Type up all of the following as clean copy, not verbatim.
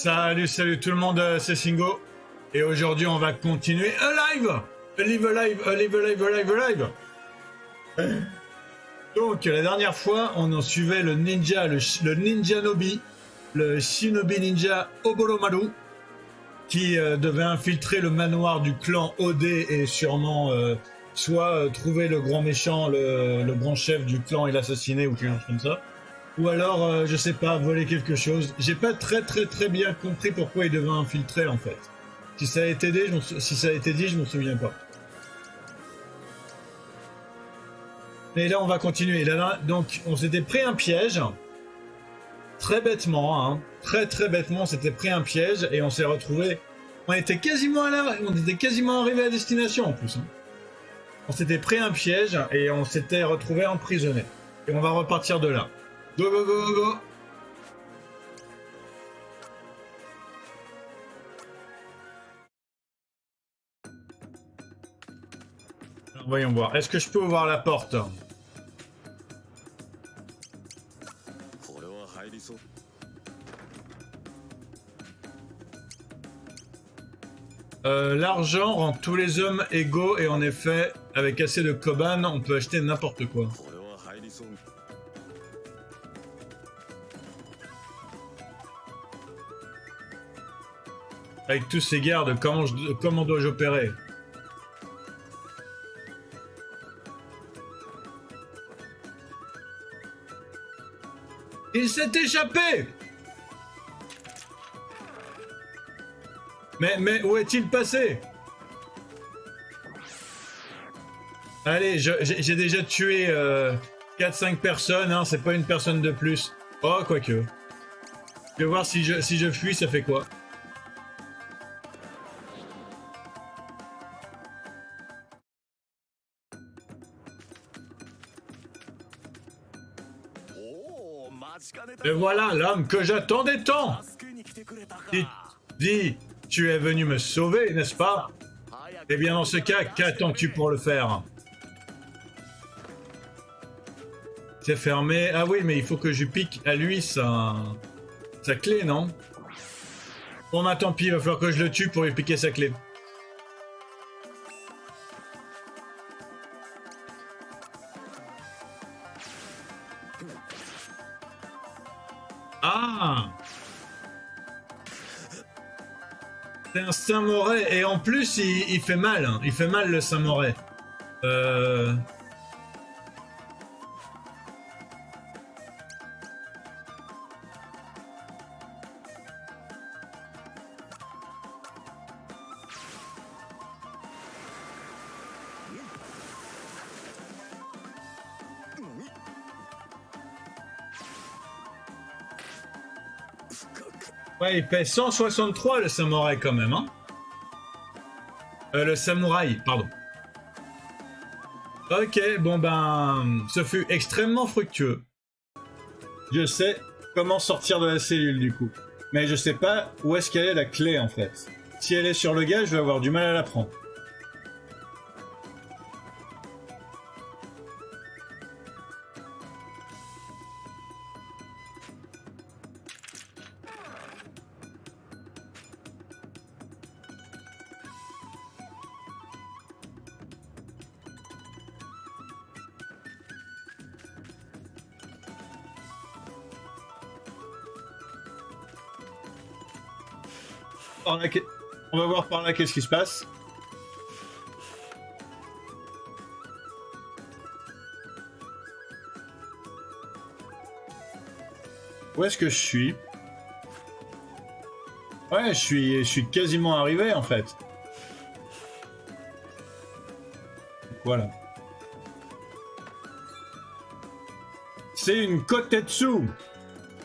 Salut, salut tout le monde, c'est Singo. Et aujourd'hui, on va continuer live. Donc, la dernière fois, on en suivait le ninja, le ninja Nobi, le shinobi ninja Oboromaru, qui devait infiltrer le manoir du clan OD et sûrement soit trouver le grand méchant, le grand chef du clan et l'assassiner ou quelque chose comme ça. Ou alors, je sais pas, voler quelque chose. J'ai pas très bien compris pourquoi il devait infiltrer en fait. Si ça a été dit, je m'en souviens pas. Mais là, on va continuer. Là, donc, on s'était pris un piège. Très bêtement, hein. Très bêtement, on s'était pris un piège et on s'est retrouvé. On était quasiment arrivé à destination en plus. Hein. On s'était pris un piège et on s'était retrouvé emprisonné. Et on va repartir de là. Go, go, go, go, go. Alors, voyons voir. Est-ce que je peux ouvrir la porte? L'argent rend tous les hommes égaux et en effet, avec assez de koban, on peut acheter n'importe quoi. Avec tous ces gardes, comment dois-je opérer? Il s'est échappé! Mais où est-il passé? Allez, j'ai déjà tué 4-5 personnes, hein, c'est pas une personne de plus. Oh, quoique. Je vais voir si je fuis, ça fait quoi? Et voilà l'homme que j'attendais tant! Dis, tu es venu me sauver, n'est-ce pas? Eh bien dans ce cas, qu'attends-tu pour le faire? C'est fermé. Ah oui, mais il faut que je pique à lui sa clé, non? Bon bah tant pis, il va falloir que je le tue pour lui piquer sa clé. Ah! C'est un samouraï et en plus il fait mal, hein. Il fait mal le samouraï. Ouais, il fait 163 le samouraï quand même, hein. Le samouraï, pardon. Ok, bon ben, ce fut extrêmement fructueux. Je sais comment sortir de la cellule du coup. Mais je sais pas où est-ce qu'elle est la clé en fait. Si elle est sur le gars, je vais avoir du mal à la prendre. On va voir par là qu'est-ce qui se passe. Où est-ce que je suis? Ouais, je suis quasiment arrivé en fait. Voilà. C'est une Kotetsu.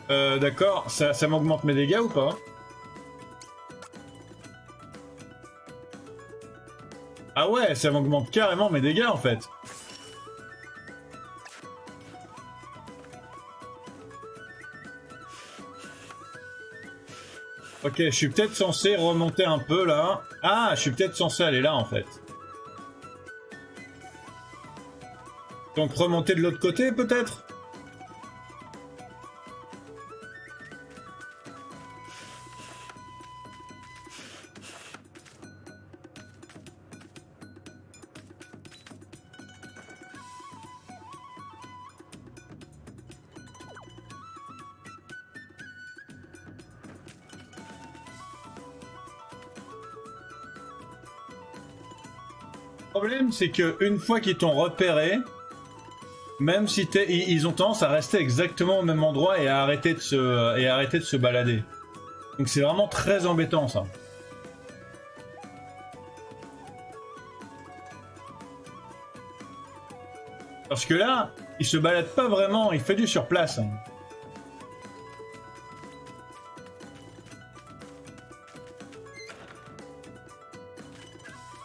D'accord, ça m'augmente mes dégâts ou pas? Ah ouais, ça m'augmente carrément mes dégâts en fait. Ok, je suis peut-être censé remonter un peu là. Ah, je suis peut-être censé aller là en fait. Donc remonter de l'autre côté peut-être? problème, c'est que une fois qu'ils t'ont repéré, même si ils ont tendance à rester exactement au même endroit et à arrêter de se balader. Donc c'est vraiment très embêtant ça. Parce que là, il se balade pas vraiment, il fait du sur place.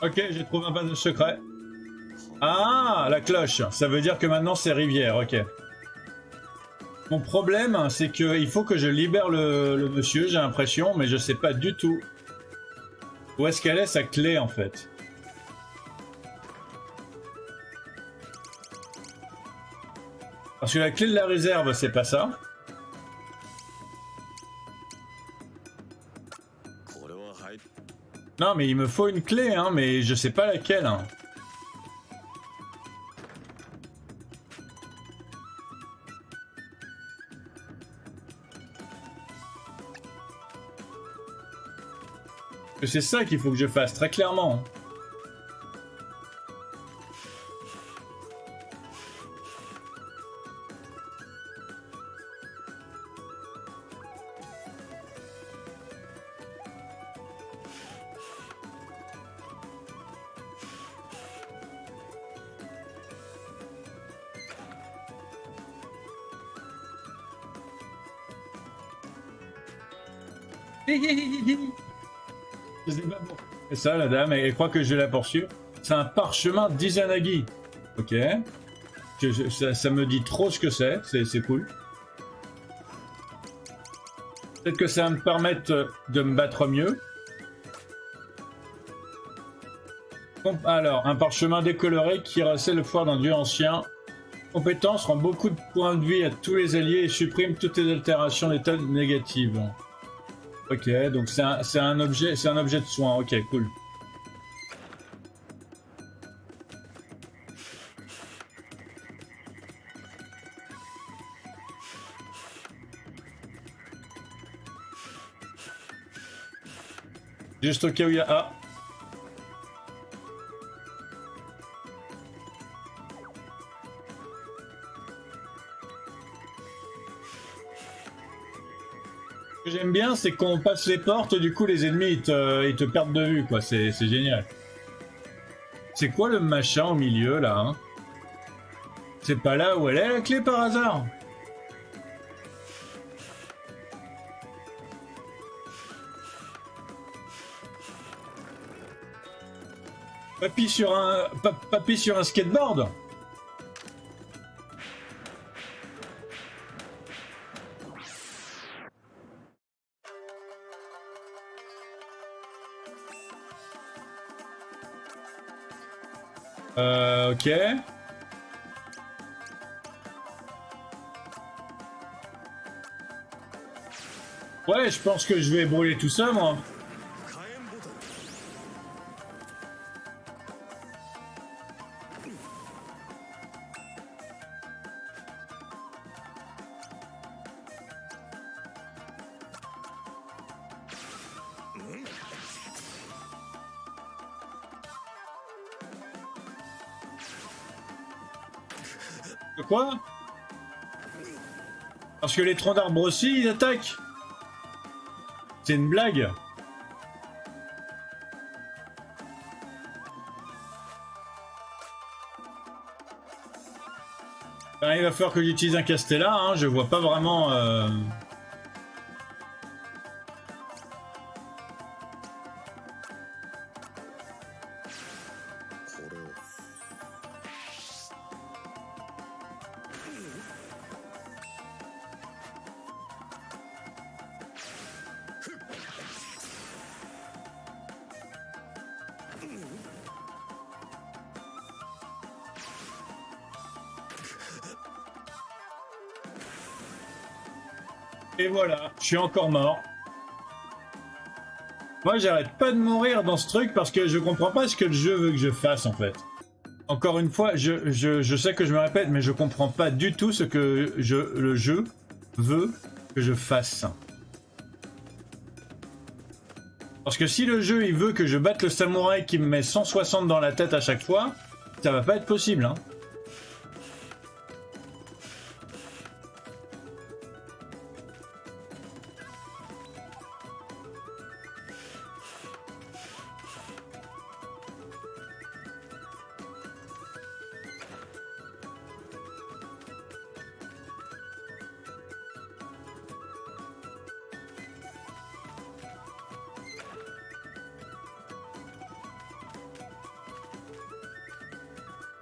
Ok, j'ai trouvé un passage secret. Ah, la cloche. Ça veut dire que maintenant c'est rivière, ok. Mon problème, c'est qu'il faut que je libère le monsieur, j'ai l'impression, mais je sais pas du tout où est-ce qu'elle est sa clé en fait. Parce que la clé de la réserve, c'est pas ça. Non, mais il me faut une clé, hein, mais je sais pas laquelle. Hein. C'est ça qu'il faut que je fasse, très clairement. C'est ça, la dame, elle croit que je la poursuis. C'est un parchemin d'Izanagi. Ok. Ça me dit trop ce que c'est cool. Peut-être que ça va me permettre de me battre mieux. Alors, un parchemin décoloré qui recèle le pouvoir d'un dieu ancien. Compétence rend beaucoup de points de vie à tous les alliés et supprime toutes les altérations d'état négatives. Ok, donc c'est un objet de soin. Ok, cool. Juste au cas où il y a... Ah. Ce que j'aime bien, c'est qu'on passe les portes, du coup les ennemis ils te perdent de vue, quoi. C'est génial. C'est quoi le machin au milieu là, hein? C'est pas là où elle est la clé par hasard? Papy sur un skateboard? Ok. Ouais, je pense que je vais brûler tout ça, moi. De quoi? Parce que les troncs d'arbres aussi, ils attaquent. C'est une blague. Ben, il va falloir que j'utilise un Castella, hein, je vois pas vraiment... Et voilà, je suis encore mort. Moi, j'arrête pas de mourir dans ce truc parce que je comprends pas ce que le jeu veut que je fasse, en fait. Encore une fois, je sais que je me répète, mais je comprends pas du tout ce que le jeu veut que je fasse. Parce que si le jeu il veut que je batte le samouraï qui me met 160 dans la tête à chaque fois, ça va pas être possible, hein.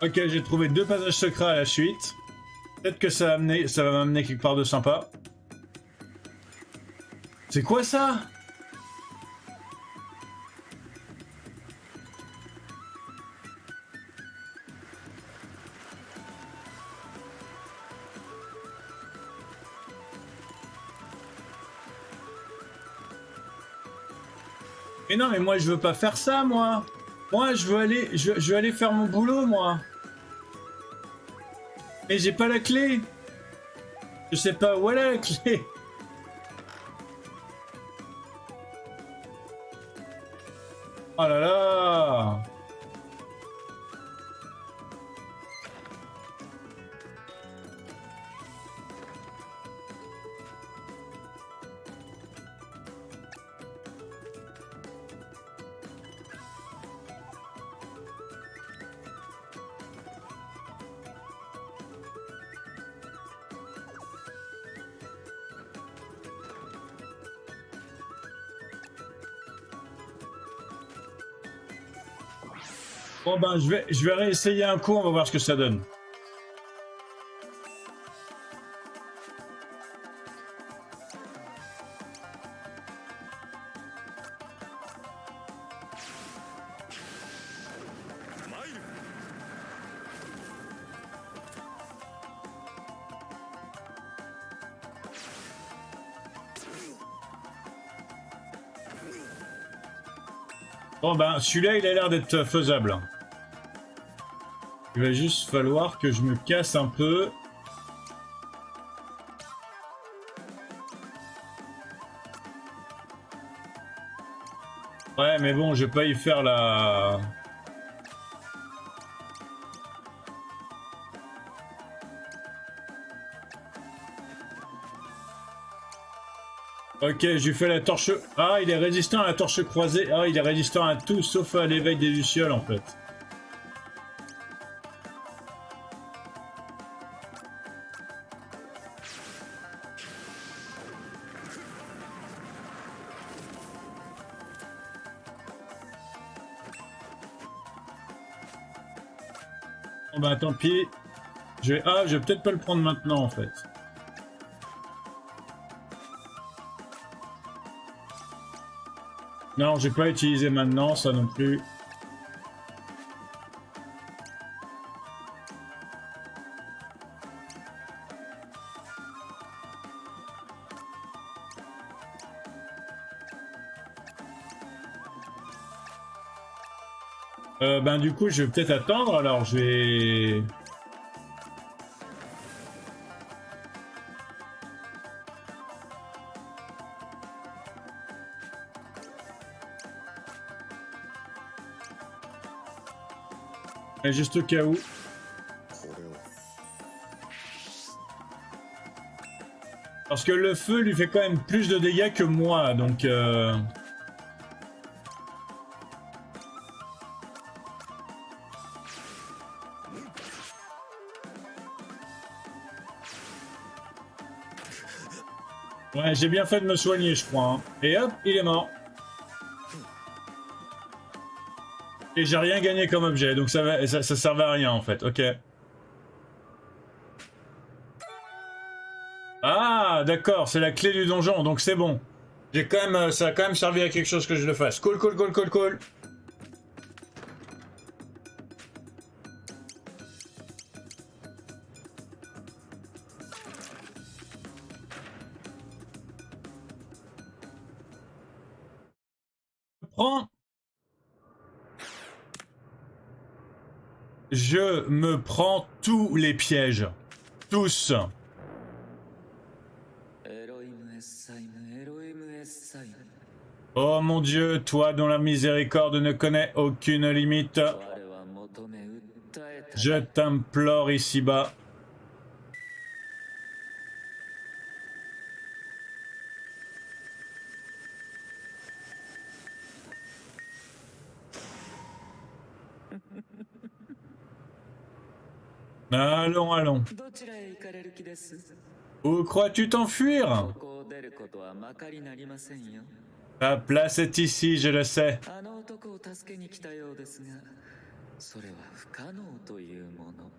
Ok, j'ai trouvé 2 passages secrets à la suite. Peut-être que ça va m'amener quelque part de sympa. C'est quoi ça? Mais non, mais moi je veux pas faire ça, moi. Moi je veux aller faire mon boulot, moi. Mais j'ai pas la clé. Je sais pas où elle est la clé. Oh là là. Bon ben je vais réessayer un coup, on va voir ce que ça donne. Bon ben celui-là il a l'air d'être faisable. Il va juste falloir que je me casse un peu. Ouais mais bon je vais pas y faire la... Ok, je lui fais la torche... Ah, il est résistant à la torche croisée. Ah, il est résistant à tout, sauf à l'éveil des lucioles, en fait. Bon bah tant pis. Je vais... Ah, je vais peut-être pas le prendre maintenant, en fait. Non, je vais pas utiliser maintenant, ça non plus. Ben du coup, je vais peut-être attendre, alors je vais... Juste au cas où. Parce que le feu lui fait quand même plus de dégâts que moi, donc... Ouais, j'ai bien fait de me soigner, je crois. Hein. Et hop, il est mort. Et j'ai rien gagné comme objet, donc ça servait à rien en fait, ok. Ah, d'accord, c'est la clé du donjon, donc c'est bon. J'ai quand même, ça a quand même servi à quelque chose que je le fasse. Cool, cool, cool, cool, cool. Je me prends tous les pièges. Tous. Oh mon Dieu, toi dont la miséricorde ne connaît aucune limite, 我は求め訴えた je t'implore ici-bas. Allons, allons. どちらへ行かれる気です Où crois-tu t'enfuir? ここを出ることはまかりなりませんよ Ta place est ici, je le sais. あの男を助けに来たようですがそれは不可能というもの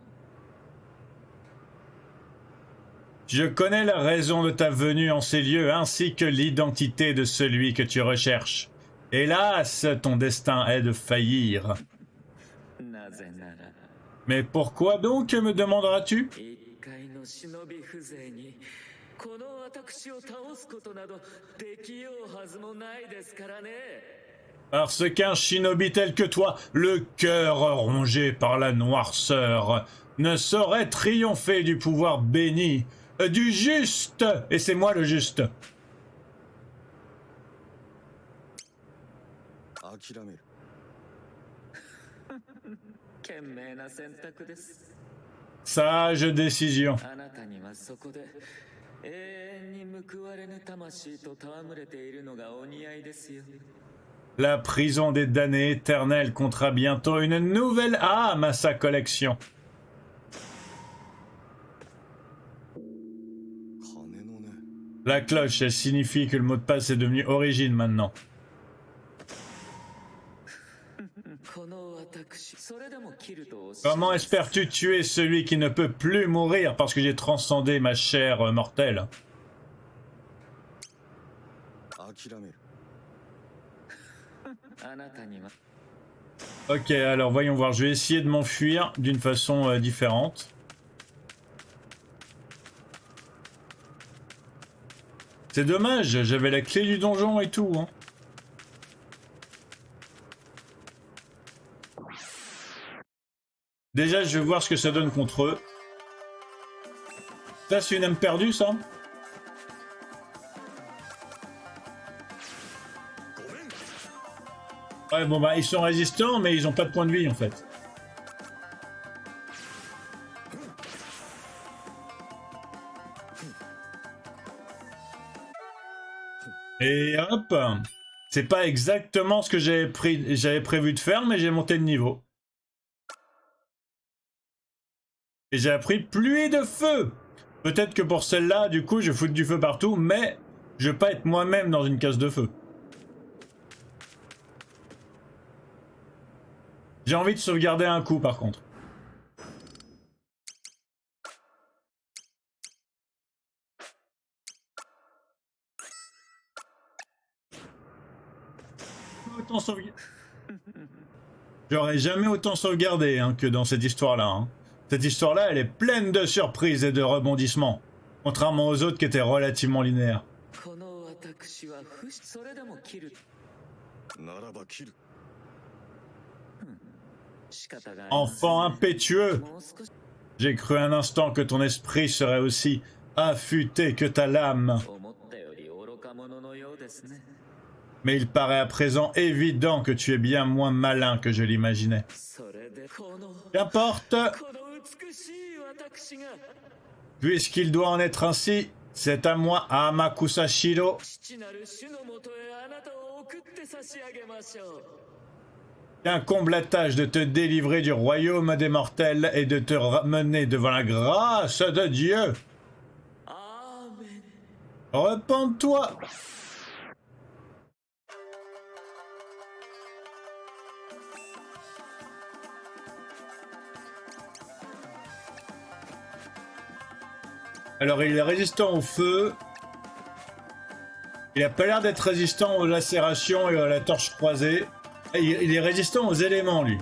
Je connais la raison de ta venue en ces lieux ainsi que l'identité de celui que tu recherches. Hélas, ton destin est de faillir. なぜなら Mais pourquoi donc, me demanderas-tu? 一介の忍び風情にこの私を倒すことなどできようはずもないですからね Parce qu'un shinobi tel que toi, le cœur rongé par la noirceur, ne saurait triompher du pouvoir béni, du juste, et c'est moi le juste. 諦める 賢明な選択です Sage décision. あなたにはそこで永遠に報われぬ魂と戯れているのがお似合いですよ La prison des damnés éternels comptera bientôt une nouvelle âme à sa collection. 金のね La cloche, elle signifie que le mot de passe est devenu origine maintenant. この私それでも切るとおっしゃい Comment espères-tu tuer celui qui ne peut plus mourir parce que j'ai transcendé ma chair mortelle? 諦める あなたには Ok, alors voyons voir. Je vais essayer de m'enfuir d'une façon différente. C'est dommage, j'avais la clé du donjon et tout. Hein. Déjà, je vais voir ce que ça donne contre eux. Ça, c'est une âme perdue, ça? Ouais, bon, bah, ils sont résistants, mais ils ont pas de point de vie, en fait. Et hop! C'est pas exactement ce que j'avais prévu de faire, mais j'ai monté de niveau. Et j'ai appris pluie de feu! Peut-être que pour celle-là, du coup, je fous du feu partout, mais je vais pas être moi-même dans une case de feu. J'ai envie de sauvegarder un coup, par contre. Autant sauvegarder. J'aurais jamais autant sauvegardé hein, que dans cette histoire-là. Hein. Cette histoire-là, elle est pleine de surprises et de rebondissements. Contrairement aux autres qui étaient relativement linéaires. この私は不死それでも切るならば切る 仕方がありません Enfant impétueux! もう少し J'ai cru un instant que ton esprit serait aussi affûté que ta lame. 思ったより愚か者のようですね Mais il paraît à présent évident que tu es bien moins malin que je l'imaginais. それでこの Qu'importe! この美しい私が Puisqu'il doit en être ainsi, c'est à moi, à Amakusashiro, 父なる主のもとへあなたを送って差し上げましょう qu'incombe la tâche de te délivrer du royaume des mortels et de te ramener devant la grâce de Dieu. アーメン Repends-toi! Alors il est résistant au feu. Il a pas l'air d'être résistant aux lacérations et à la torche croisée. Il est résistant aux éléments lui.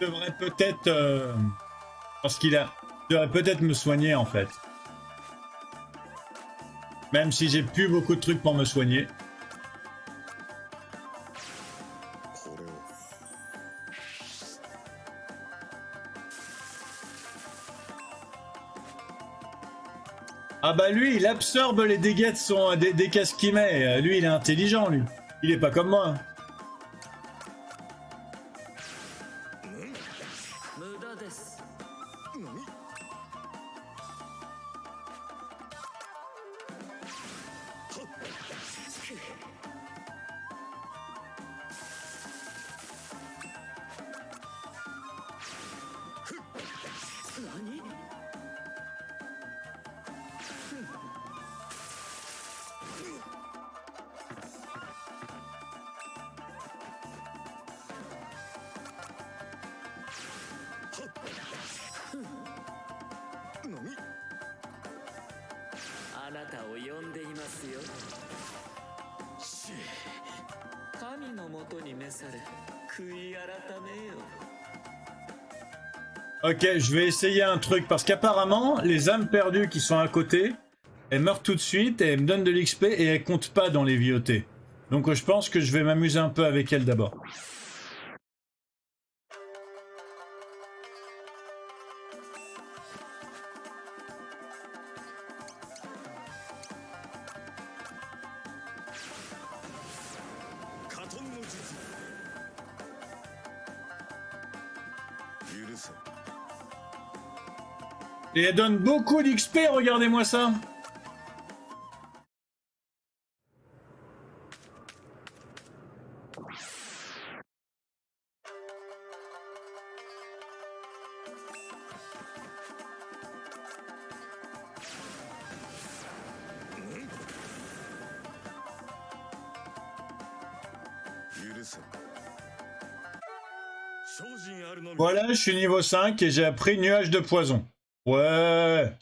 devrait peut-être... parce qu'il a... Je devrais peut-être me soigner, en fait. Même si j'ai plus beaucoup de trucs pour me soigner. これを Ah bah lui, il absorbe les dégâts de son, des casques qu'il met. Lui, il est intelligent, lui. Il est pas comme moi. 無駄です。 何？ 何？あなたを呼んでいますよ。神のもとに召され、悔い改めよ。 Ok, je vais essayer un truc. Parce qu'apparemment, les âmes perdues qui sont à côté, elles meurent tout de suite et elles me donnent de l'XP et elles comptent pas dans les viautés. Donc je pense que je vais m'amuser un peu avec elles d'abord. Et elle donne beaucoup d'XP, regardez-moi ça. Voilà, je suis niveau 5 et j'ai appris nuage de poison. Ouais.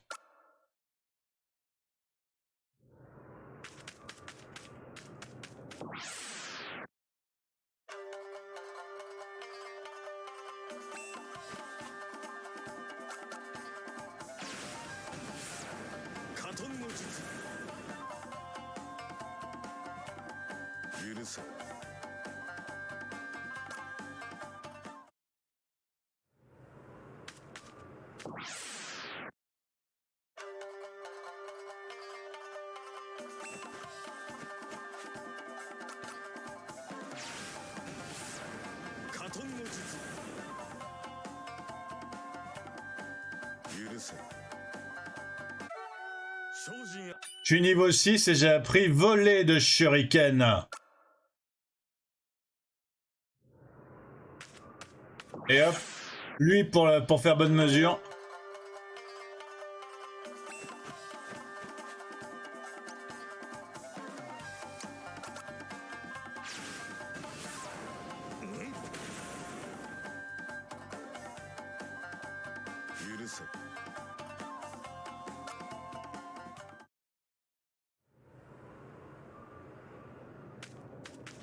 Je suis niveau 6 et j'ai appris voler de shuriken. Et hop, lui pour faire bonne mesure.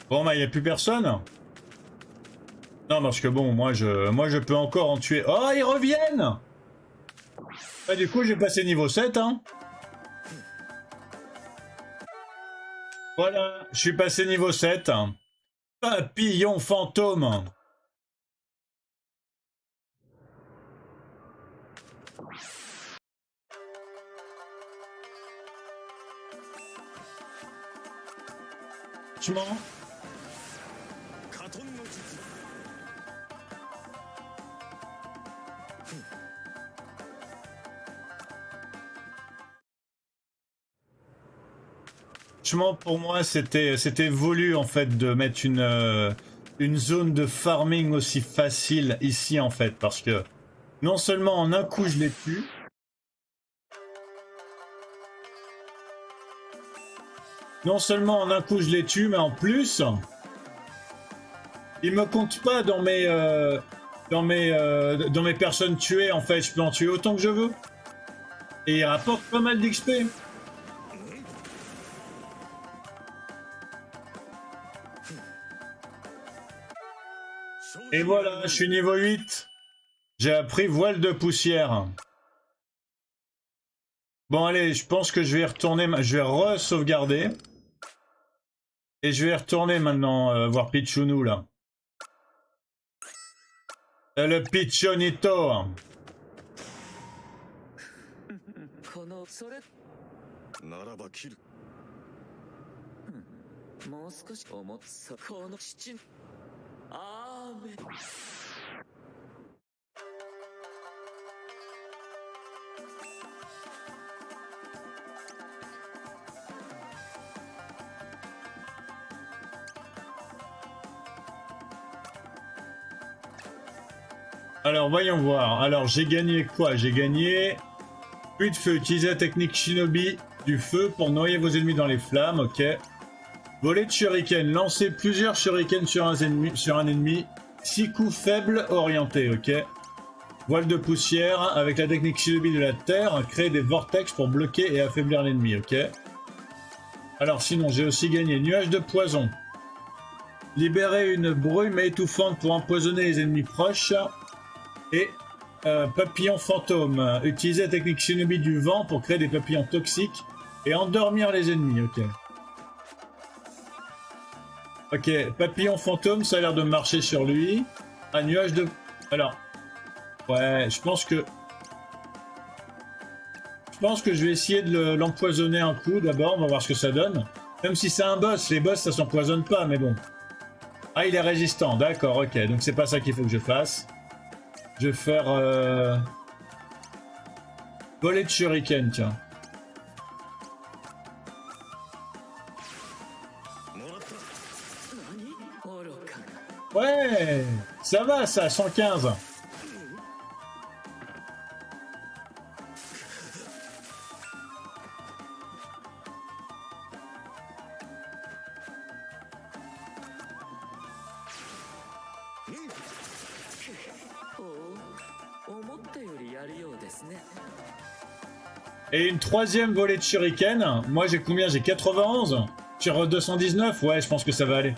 Bon bah il n'y a plus personne. Non parce que bon moi je peux encore en tuer. Oh ils reviennent. Bah, du coup j'ai passé niveau 7 hein. Voilà, je suis passé niveau 7. Papillon fantôme. Franchement. Franchement, pour moi, c'était voulu en fait de mettre une zone de farming aussi facile ici en fait, parce que non seulement en un coup je les tue, mais en plus, ils me comptent pas dans mes personnes tuées en fait. Je peux en tuer autant que je veux et ils rapportent pas mal d'XP. Et voilà, je suis niveau 8. J'ai appris voile de poussière. Bon, allez, je pense que je vais y retourner. Je vais re-sauvegarder. Et je vais y retourner maintenant voir Pichunu, là. Le Pichonito. このそれならば切る。もう少し思っそこの父のアーメン Alors, voyons voir. Alors, j'ai gagné quoi? J'ai gagné... Pluie de feu. Utilisez la technique Shinobi du feu pour noyer vos ennemis dans les flammes. Ok. Voler de shuriken. Lancez plusieurs shurikens sur un ennemi. 6 coups faibles orientés. Ok. Voile de poussière. Avec la technique Shinobi de la terre. Créer des vortex pour bloquer et affaiblir l'ennemi. Ok. Alors, sinon, j'ai aussi gagné nuage de poison. Libérer une brume étouffante pour empoisonner les ennemis proches. Et papillon fantôme. Utiliser la technique Shinobi du vent pour créer des papillons toxiques et endormir les ennemis. Ok. Ok, papillon fantôme, ça a l'air de marcher sur lui. Un nuage de... Alors... Ouais, je pense que je vais essayer de l'empoisonner un coup d'abord. On va voir ce que ça donne. Même si c'est un boss, les boss ça s'empoisonne pas, mais bon. Ah, il est résistant, d'accord, ok. Donc c'est pas ça qu'il faut que je fasse. Je vais faire... voler de shuriken, tiens. Ouais, ça va ça, 115. Et une troisième volée de shuriken. Moi j'ai combien? J'ai 91 sur 219. Ouais, je pense que ça va aller.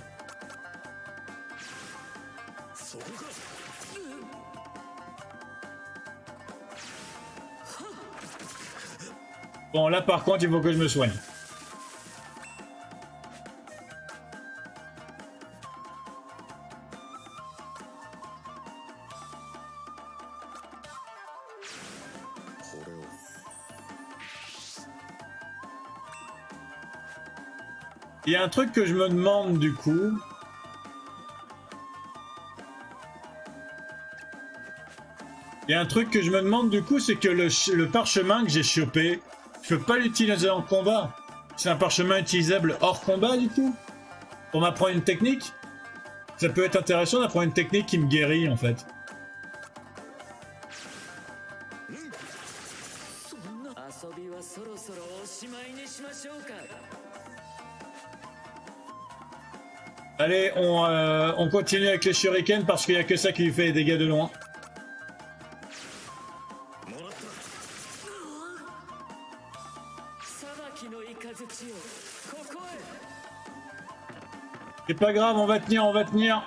Bon, là par contre, il faut que je me soigne. Il y a un truc que je me demande du coup. C'est que le parchemin que j'ai chopé, je peux pas l'utiliser en combat. C'est un parchemin utilisable hors combat du coup. Pour m'apprendre une technique. Ça peut être intéressant d'apprendre une technique qui me guérit en fait. Allez, on continue avec les shurikens parce qu'il n'y a que ça qui lui fait des dégâts de loin. C'est pas grave, on va tenir, on va tenir.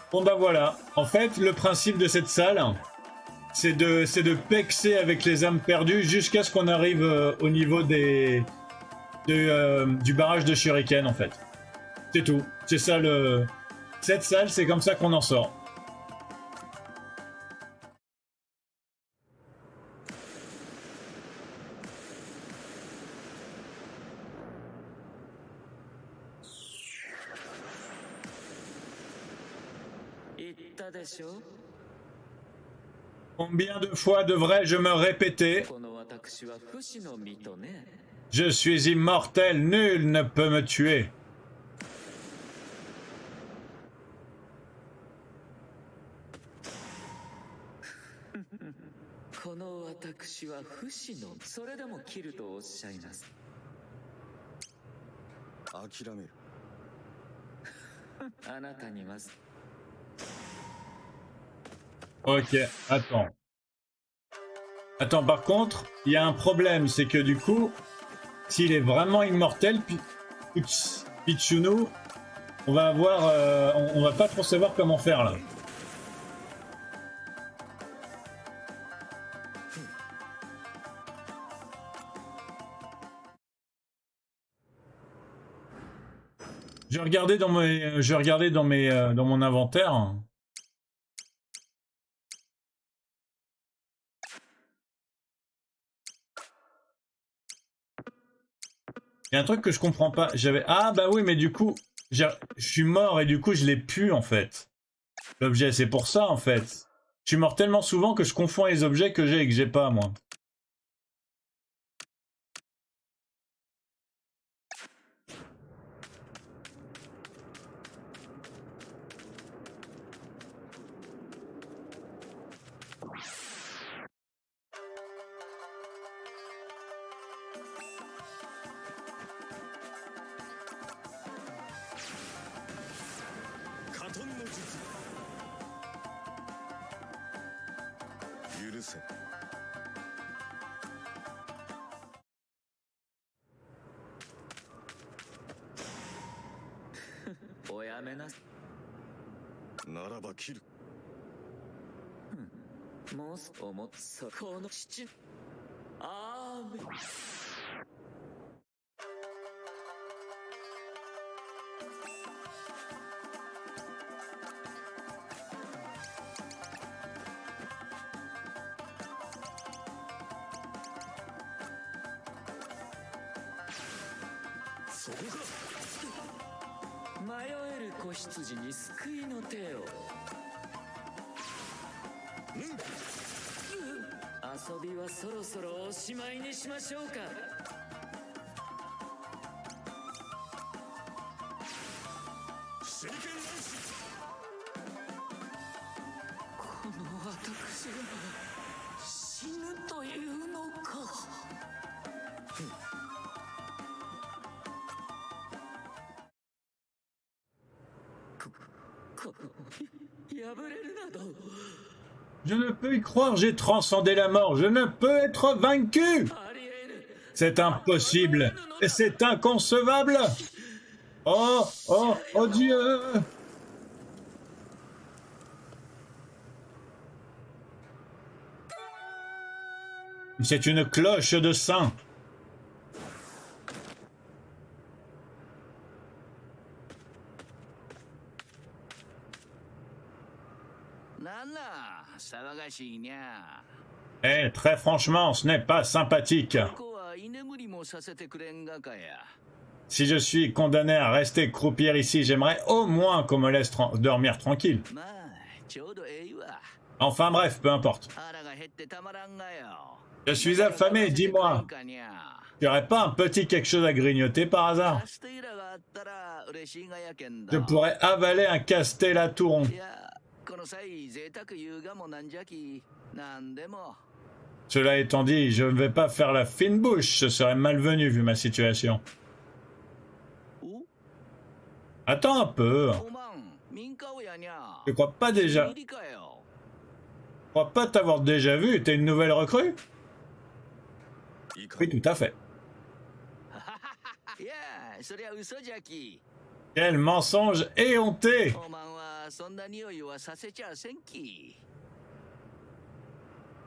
Bon bah voilà, en fait le principe de cette salle c'est de pexer avec les âmes perdues jusqu'à ce qu'on arrive au niveau du barrage de shuriken en fait. C'est tout, c'est ça cette salle, c'est comme ça qu'on en sort. Combien de fois devrais-je me répéter? Je suis immortel, nul ne peut me tuer. Ok, attends. Attends, par contre, il y a un problème, c'est que du coup, s'il est vraiment immortel, Pichunu, on va avoir, on va pas trop savoir comment faire là. Je regardais dans mon inventaire. Il y a un truc que je comprends pas. Ah bah oui, mais du coup, je suis mort et du coup je l'ai pu en fait. L'objet, c'est pour ça en fait. Je suis mort tellement souvent que je confonds les objets que j'ai et que j'ai pas moi. Je ne peux y croire, j'ai transcendé la mort, je ne peux être vaincu. C'est impossible, et c'est inconcevable. Oh, oh, oh Dieu. C'est une cloche de sang. Eh, très franchement, ce n'est pas sympathique. Si je suis condamné à rester croupir ici, j'aimerais au moins qu'on me laisse dormir tranquille. Enfin bref, peu importe. Je suis affamé, dis-moi. Tu aurais pas un petit quelque chose à grignoter par hasard? Je pourrais avaler un Castella Touron. Cela étant dit, je ne vais pas faire la fine bouche, ce serait malvenu vu ma situation. Attends un peu. Je crois pas déjà. Je crois pas t'avoir déjà vu, t'es une nouvelle recrue? Oui, tout à fait. Quel mensonge éhonté!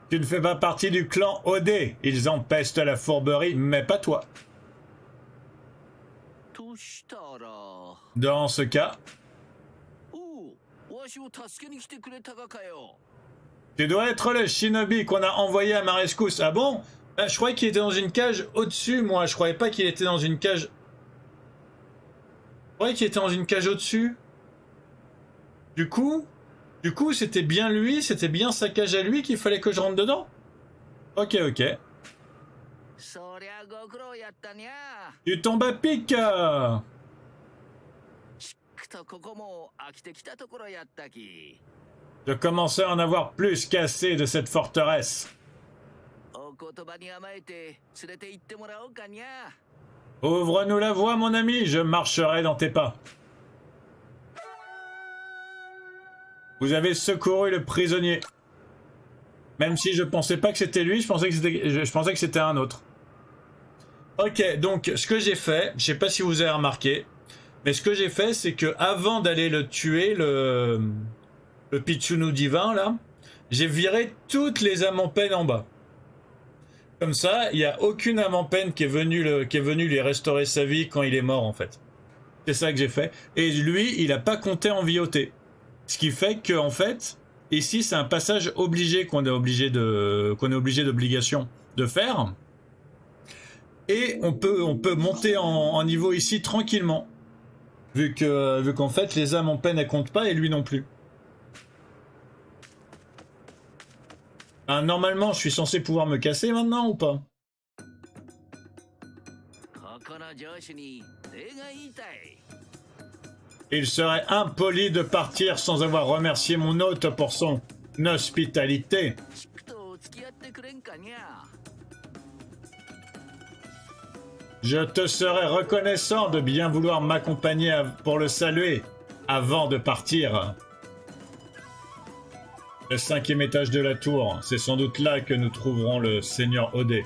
Tu ne fais pas partie du clan Odé. Ils empestent la fourberie, mais pas toi. Dans ce cas, tu dois être le shinobi qu'on a envoyé à ma rescousse. Ah bon? Je croyais qu'il était dans une cage au-dessus, moi. Je croyais pas qu'il était dans une cage... Je croyais qu'il était dans une cage au-dessus. Du coup, c'était bien lui, c'était bien sa cage à lui qu'il fallait que je rentre dedans? Ok, ok. Tu tombes à pic! Je commençais à en avoir plus qu'assez de cette forteresse. Ouvre-nous la voie, mon ami, je marcherai dans tes pas. Vous avez secouru le prisonnier. Même si je pensais pas que c'était lui, je pensais que c'était un autre. Ok, donc ce que j'ai fait, je sais pas si vous avez remarqué, mais ce que j'ai fait, c'est que avant d'aller le tuer, le Pichunu divin là, j'ai viré toutes les âmes en peine en bas. Comme ça, il n'y a aucune âme en peine qui est venue lui restaurer sa vie quand il est mort en fait. C'est ça que j'ai fait. Et lui, il a pas compté en viauté. Ce qui fait que en fait, ici c'est un passage obligé qu'on est obligé d'obligation de faire. Et on peut monter en niveau ici tranquillement. Vu qu'en fait les âmes en peine elles comptent pas et lui non plus. Ah, normalement je suis censé pouvoir me casser maintenant ou pas? Il serait impoli de partir sans avoir remercié mon hôte pour son hospitalité. Je te serais reconnaissant de bien vouloir m'accompagner pour le saluer avant de partir. Le 5e étage de la tour, c'est sans doute là que nous trouverons le seigneur Odé.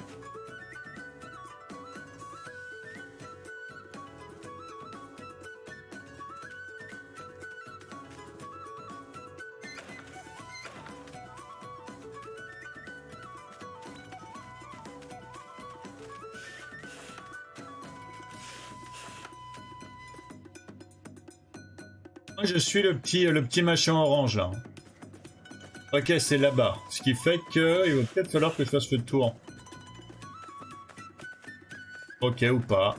Moi je suis le petit machin orange là. Ok, c'est là-bas. Ce qui fait que il va peut-être falloir que je fasse le tour. Ok, ou pas.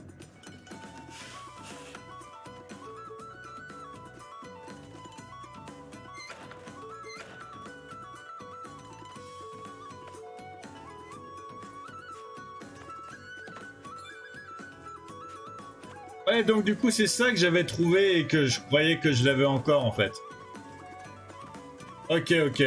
Ouais, donc du coup c'est ça que j'avais trouvé et que je croyais que je l'avais encore en fait. Ok, ok.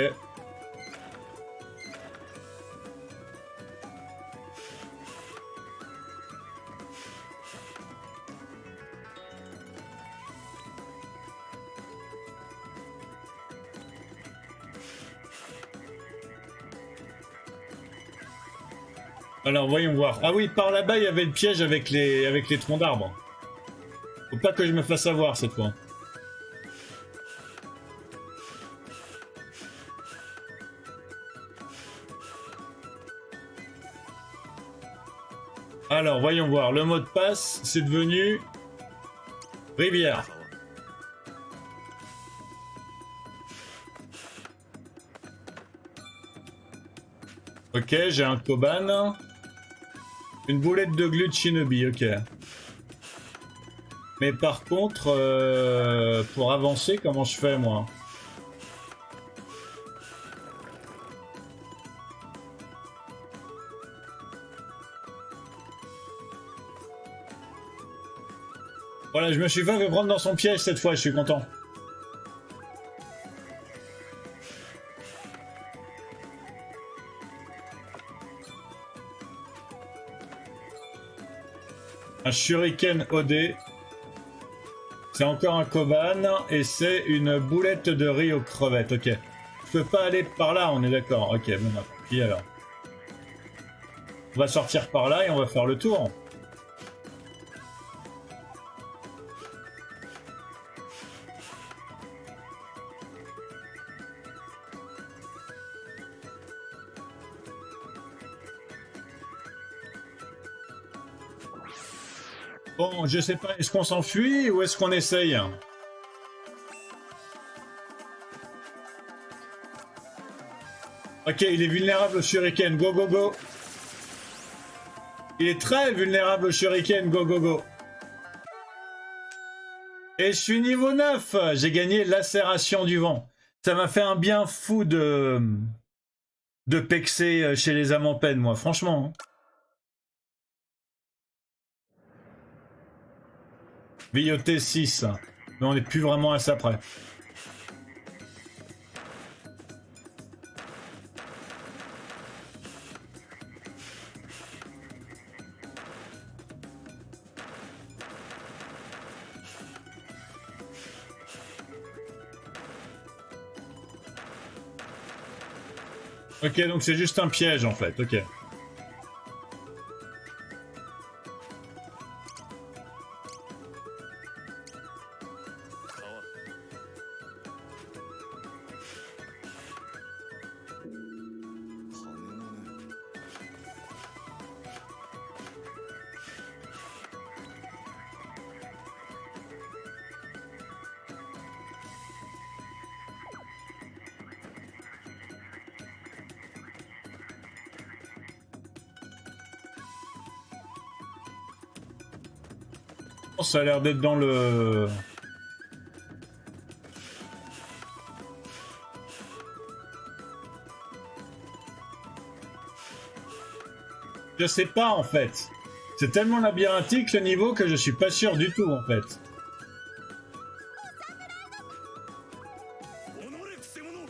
Alors voyons voir. Ah oui, par là-bas il y avait le piège avec les troncs d'arbres. Faut pas que je me fasse avoir cette fois. Alors voyons voir. Le mot de passe, c'est devenu rivière. Ok, j'ai un Koban. Une boulette de glu de Shinobi, ok. Mais par contre, pour avancer, comment je fais moi? Voilà, je me suis fait prendre dans son piège cette fois, je suis content. Un shuriken OD. C'est encore un Koban et c'est une boulette de riz aux crevettes, ok. Je peux pas aller par là, on est d'accord. Ok, bon, bah, puis alors. On va sortir par là et on va faire le tour. Bon, je sais pas, est-ce qu'on s'enfuit ou est-ce qu'on essaye? Ok, il est vulnérable au shuriken, go go go. Il est très vulnérable au shuriken, go go go. Et je suis niveau 9, j'ai gagné lacération du vent. Ça m'a fait un bien fou de pexer chez les âmes en peine, moi, franchement. Villoté 6, mais on n'est plus vraiment à ça près. Ok, donc c'est juste un piège en fait, ok. 羽のね。Oh, ça a l'air d'être dans le... Je sais pas en fait. C'est tellement labyrinthique le niveau que je suis pas sûr du tout en fait. おのれくせ者。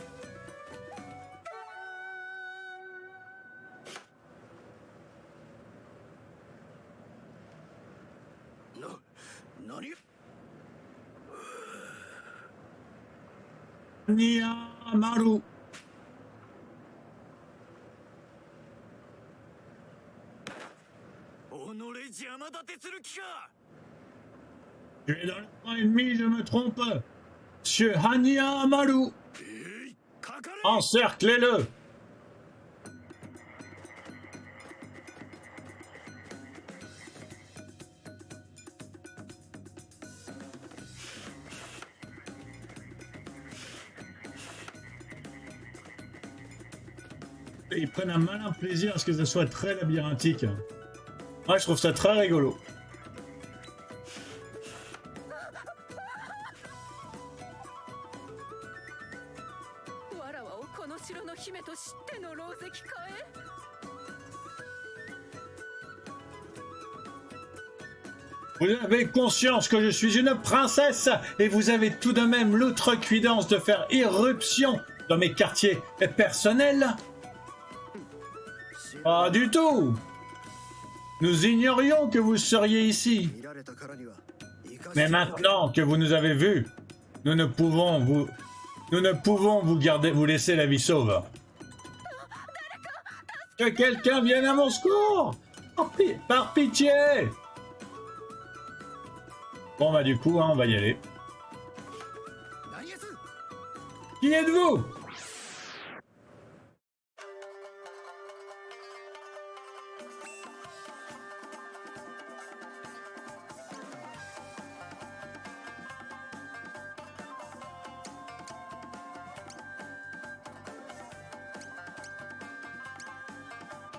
何？ Nia Maru. おのれ邪魔立てする気か。 Tu es dans le camp ennemi, je me trompe. Monsieur Hania Maru. かかれ。 Encerclez-le. Ils prennent un malin plaisir à ce que ça soit très labyrinthique. Moi, je trouve ça très rigolo. わらわをこの城の姫と知っての狼藉かえ。 Vous avez conscience que je suis une princesse et vous avez tout de même l'outrecuidance de faire irruption dans mes quartiers personnels? Pas du tout. Nous ignorions que vous seriez ici. 見られたからには生かして Mais maintenant que vous nous avez vus, nous ne pouvons vous garder, vous laisser la vie sauve. Que quelqu'un vienne à mon secours! Par pitié! Bon bah du coup, hein, on va y aller. 何やつ。 Qui êtes-vous?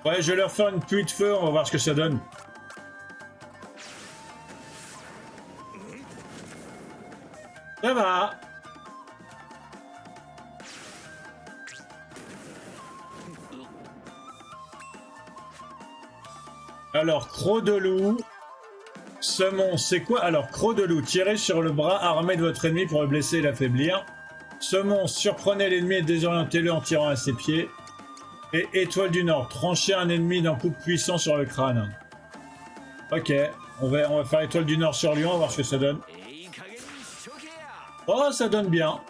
Ouais, je vais leur faire une pluie de feu, on va voir ce que ça donne. Ça va. Alors, croc de loup. Semon, c'est quoi? Alors, croc de loup, tirez sur le bras armé de votre ennemi pour le blesser et l'affaiblir. Semon, surprenez l'ennemi et désorientez-le en tirant à ses pieds. Et étoile du Nord, tranchez un ennemi d'un coup puissant sur le crâne. Ok, on va faire étoile du Nord sur lui, on va voir ce que ça donne. いい加減にしとけや。 Oh, ça donne bien.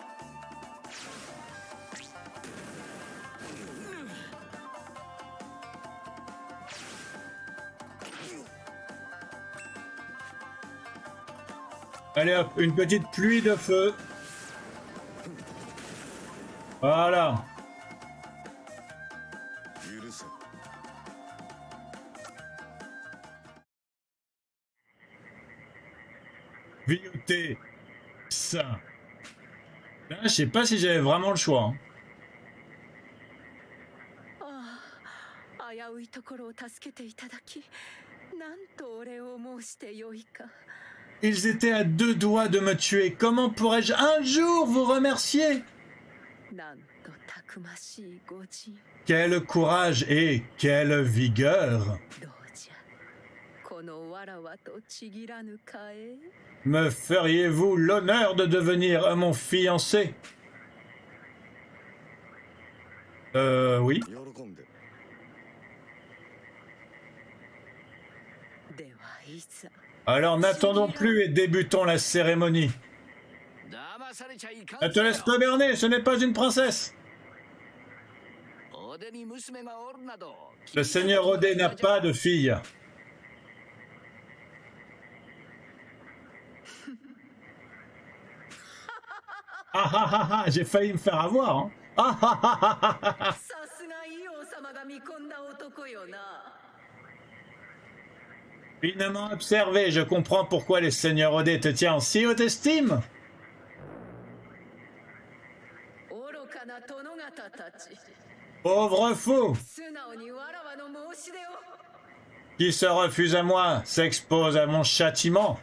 Allez hop, une petite pluie de feu. Voilà. 許せ。 Villoté. Ça. Là, je sais pas si j'avais vraiment le choix. Hein. ああ、危ういところを助けていただき、なんとお礼を申してよいか。 Ils étaient à 2 doigts de me tuer. Comment pourrais-je un jour vous remercier? なんとたくましいご人。 Quel courage et quelle vigueur! どうじゃ、このわらわとちぎらぬかえ。 Me feriez-vous l'honneur de devenir mon fiancé? Oui. 喜んで。ではいざ。 Alors n'attendons plus et débutons la cérémonie. 騙されちゃいかん Ne te laisse pas berner, ce n'est pas une princesse. お Le seigneur Odé n'a pas de fille. Ah ah ah ah, j'ai failli me faire avoir. Hein. Ah ah ah ah ah ah. さすがイオ様が見込んだ男よな。 Finement observé, je comprends pourquoi les seigneurs Odé te tiennent en si haute estime. 愚かな殿方たち。 Pauvre fou, 素直にわらわの申し出を。 qui se refuse à moi s'expose à mon châtiment.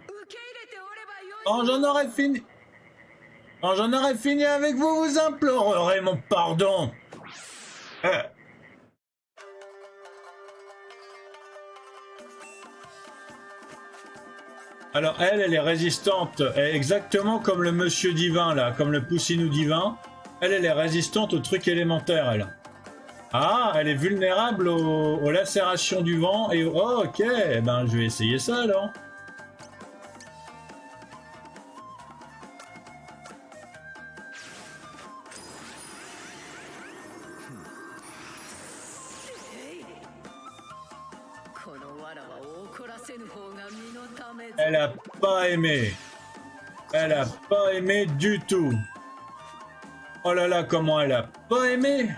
受け入れておればよい。 Quand j'en aurai fini... Quand j'en aurai fini avec vous, vous implorerez mon pardon. Alors elle est résistante, exactement comme le monsieur divin là, comme le poussinou divin. Elle est résistante aux trucs élémentaires, elle. Ah, elle est vulnérable aux lacérations du vent et... Oh, ok, ben je vais essayer ça alors. Elle a pas aimé. Elle a pas aimé du tout. Oh là là, comment elle a pas aimé.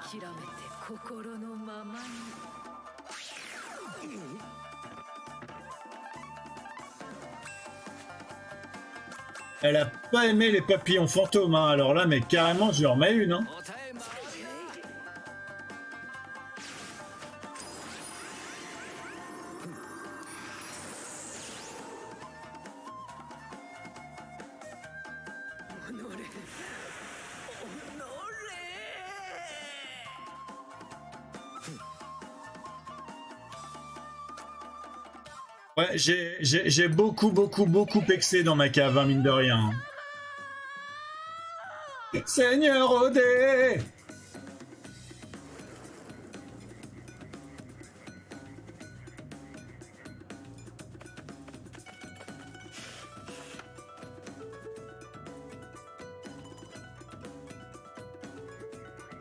諦めて心のままに。 Elle a pas aimé les papillons fantômes, hein. Alors là, mais carrément, je lui remets une. Hein. Ouais, j'ai beaucoup pexé dans ma cave, hein, mine de rien. Seigneur Odé!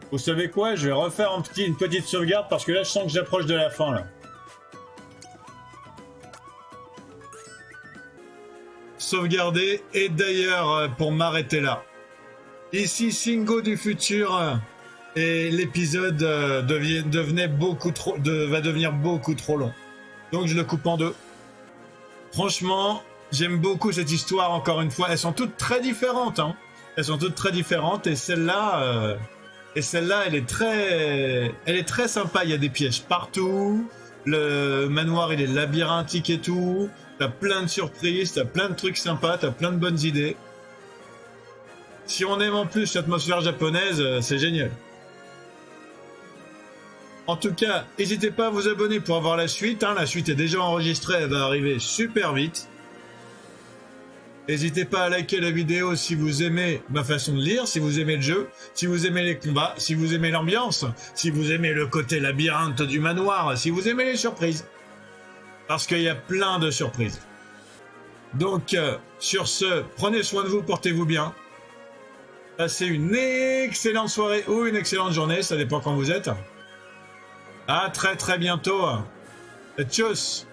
Vous savez quoi? Je vais refaire une petite sauvegarde parce que là, je sens que j'approche de la fin, là. Sauvegarder, et d'ailleurs, pour m'arrêter là. Ici, Singo du futur, et l'épisode va devenir beaucoup trop long. Donc, je le coupe en deux. Franchement, j'aime beaucoup cette histoire, encore une fois. Elles sont toutes très différentes, hein. Elles sont toutes très différentes, et celle-là, elle est très sympa. Il y a des pièges partout. Le manoir, il est labyrinthique et tout. T'as plein de surprises, t'as plein de trucs sympas, t'as plein de bonnes idées. Si on aime en plus l'atmosphère japonaise, c'est génial. En tout cas, n'hésitez pas à vous abonner pour avoir la suite. Hein. La suite est déjà enregistrée, elle va arriver super vite. N'hésitez pas à liker la vidéo si vous aimez ma façon de lire, si vous aimez le jeu, si vous aimez les combats, si vous aimez l'ambiance, si vous aimez le côté labyrinthe du manoir, si vous aimez les surprises. Parce qu'il y a plein de surprises. Donc, sur ce, prenez soin de vous, portez-vous bien. Passez une excellente soirée ou une excellente journée, ça dépend quand vous êtes. À très bientôt. Tchuss!